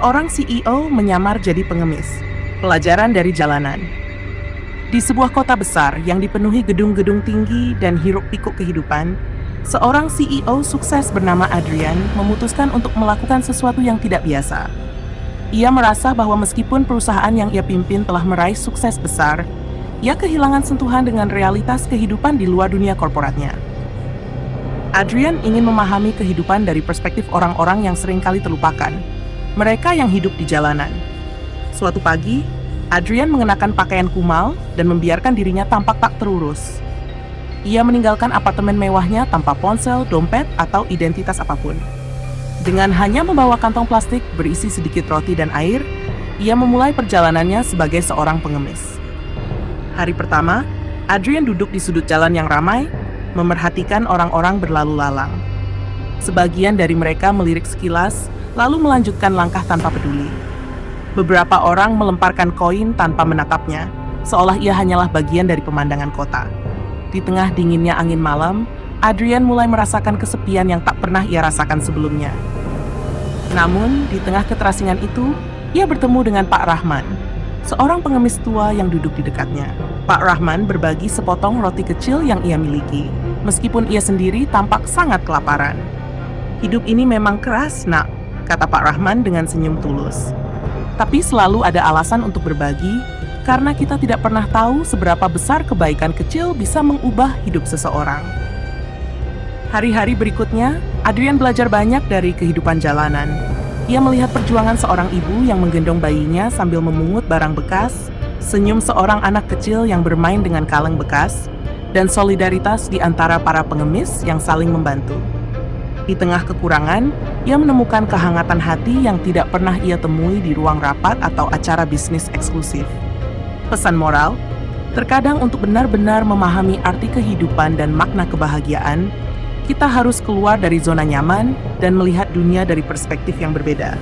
Seorang CEO menyamar jadi pengemis. Pelajaran dari jalanan. Di sebuah kota besar yang dipenuhi gedung-gedung tinggi dan hiruk-pikuk kehidupan, seorang CEO sukses bernama Adrian memutuskan untuk melakukan sesuatu yang tidak biasa. Ia merasa bahwa meskipun perusahaan yang ia pimpin telah meraih sukses besar, ia kehilangan sentuhan dengan realitas kehidupan di luar dunia korporatnya. Adrian ingin memahami kehidupan dari perspektif orang-orang yang seringkali terlupakan, mereka yang hidup di jalanan. Suatu pagi, Adrian mengenakan pakaian kumal dan membiarkan dirinya tampak tak terurus. Ia meninggalkan apartemen mewahnya tanpa ponsel, dompet, atau identitas apapun. Dengan hanya membawa kantong plastik berisi sedikit roti dan air, ia memulai perjalanannya sebagai seorang pengemis. Hari pertama, Adrian duduk di sudut jalan yang ramai, memerhatikan orang-orang berlalu lalang. Sebagian dari mereka melirik sekilas, lalu melanjutkan langkah tanpa peduli. Beberapa orang melemparkan koin tanpa menatapnya, seolah ia hanyalah bagian dari pemandangan kota. Di tengah dinginnya angin malam, Adrian mulai merasakan kesepian yang tak pernah ia rasakan sebelumnya. Namun, di tengah keterasingan itu, ia bertemu dengan Pak Rahman, seorang pengemis tua yang duduk di dekatnya. Pak Rahman berbagi sepotong roti kecil yang ia miliki, meskipun ia sendiri tampak sangat kelaparan. "Hidup ini memang keras, Nak," kata Pak Rahman dengan senyum tulus. "Tapi selalu ada alasan untuk berbagi, karena kita tidak pernah tahu seberapa besar kebaikan kecil bisa mengubah hidup seseorang." Hari-hari berikutnya, Adrian belajar banyak dari kehidupan jalanan. Ia melihat perjuangan seorang ibu yang menggendong bayinya sambil memungut barang bekas, senyum seorang anak kecil yang bermain dengan kaleng bekas, dan solidaritas di antara para pengemis yang saling membantu. Di tengah kekurangan, ia menemukan kehangatan hati yang tidak pernah ia temui di ruang rapat atau acara bisnis eksklusif. Pesan moral, terkadang untuk benar-benar memahami arti kehidupan dan makna kebahagiaan, kita harus keluar dari zona nyaman dan melihat dunia dari perspektif yang berbeda.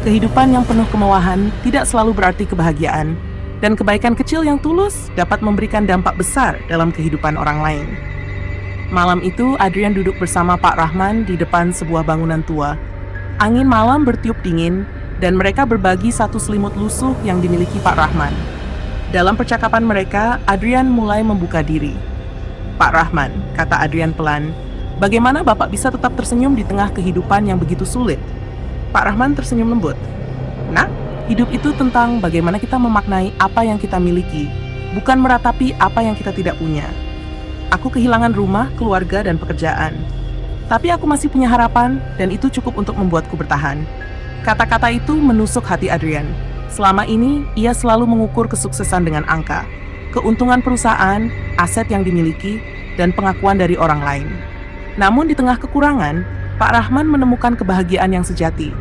Kehidupan yang penuh kemewahan tidak selalu berarti kebahagiaan, dan kebaikan kecil yang tulus dapat memberikan dampak besar dalam kehidupan orang lain. Malam itu, Adrian duduk bersama Pak Rahman di depan sebuah bangunan tua. Angin malam bertiup dingin, dan mereka berbagi satu selimut lusuh yang dimiliki Pak Rahman. Dalam percakapan mereka, Adrian mulai membuka diri. "Pak Rahman," kata Adrian pelan, "bagaimana Bapak bisa tetap tersenyum di tengah kehidupan yang begitu sulit?" Pak Rahman tersenyum lembut. "Nak, hidup itu tentang bagaimana kita memaknai apa yang kita miliki, bukan meratapi apa yang kita tidak punya. Aku kehilangan rumah, keluarga, dan pekerjaan. Tapi aku masih punya harapan, dan itu cukup untuk membuatku bertahan." Kata-kata itu menusuk hati Adrian. Selama ini, ia selalu mengukur kesuksesan dengan angka, keuntungan perusahaan, aset yang dimiliki, dan pengakuan dari orang lain. Namun di tengah kekurangan, Pak Rahman menemukan kebahagiaan yang sejati.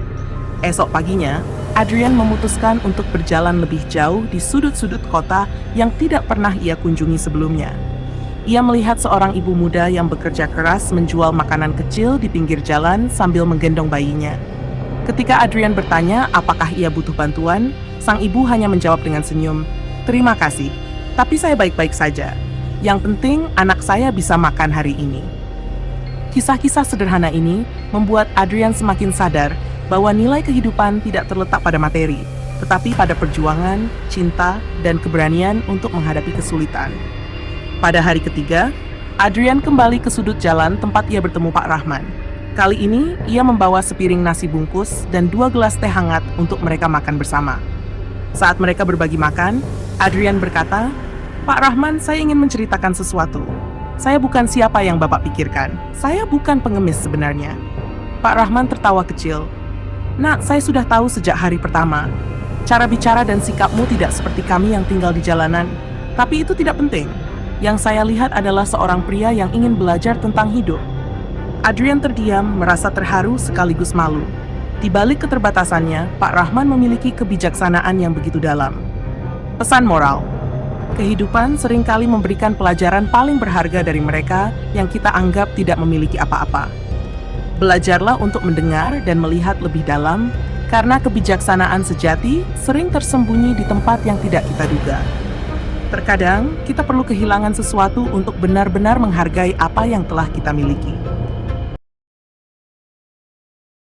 Esok paginya, Adrian memutuskan untuk berjalan lebih jauh di sudut-sudut kota yang tidak pernah ia kunjungi sebelumnya. Ia melihat seorang ibu muda yang bekerja keras menjual makanan kecil di pinggir jalan sambil menggendong bayinya. Ketika Adrian bertanya apakah ia butuh bantuan, sang ibu hanya menjawab dengan senyum, "Terima kasih, tapi saya baik-baik saja. Yang penting anak saya bisa makan hari ini." Kisah-kisah sederhana ini membuat Adrian semakin sadar bahwa nilai kehidupan tidak terletak pada materi, tetapi pada perjuangan, cinta, dan keberanian untuk menghadapi kesulitan. Pada hari ketiga, Adrian kembali ke sudut jalan tempat ia bertemu Pak Rahman. Kali ini, ia membawa sepiring nasi bungkus dan 2 gelas teh hangat untuk mereka makan bersama. Saat mereka berbagi makan, Adrian berkata, "Pak Rahman, saya ingin menceritakan sesuatu. Saya bukan siapa yang Bapak pikirkan. Saya bukan pengemis sebenarnya." Pak Rahman tertawa kecil. "Nak, saya sudah tahu sejak hari pertama. Cara bicara dan sikapmu tidak seperti kami yang tinggal di jalanan. Tapi itu tidak penting. Yang saya lihat adalah seorang pria yang ingin belajar tentang hidup." Adrian terdiam, merasa terharu sekaligus malu. Di balik keterbatasannya, Pak Rahman memiliki kebijaksanaan yang begitu dalam. Pesan moral, kehidupan seringkali memberikan pelajaran paling berharga dari mereka yang kita anggap tidak memiliki apa-apa. Belajarlah untuk mendengar dan melihat lebih dalam, karena kebijaksanaan sejati sering tersembunyi di tempat yang tidak kita duga. Terkadang, kita perlu kehilangan sesuatu untuk benar-benar menghargai apa yang telah kita miliki.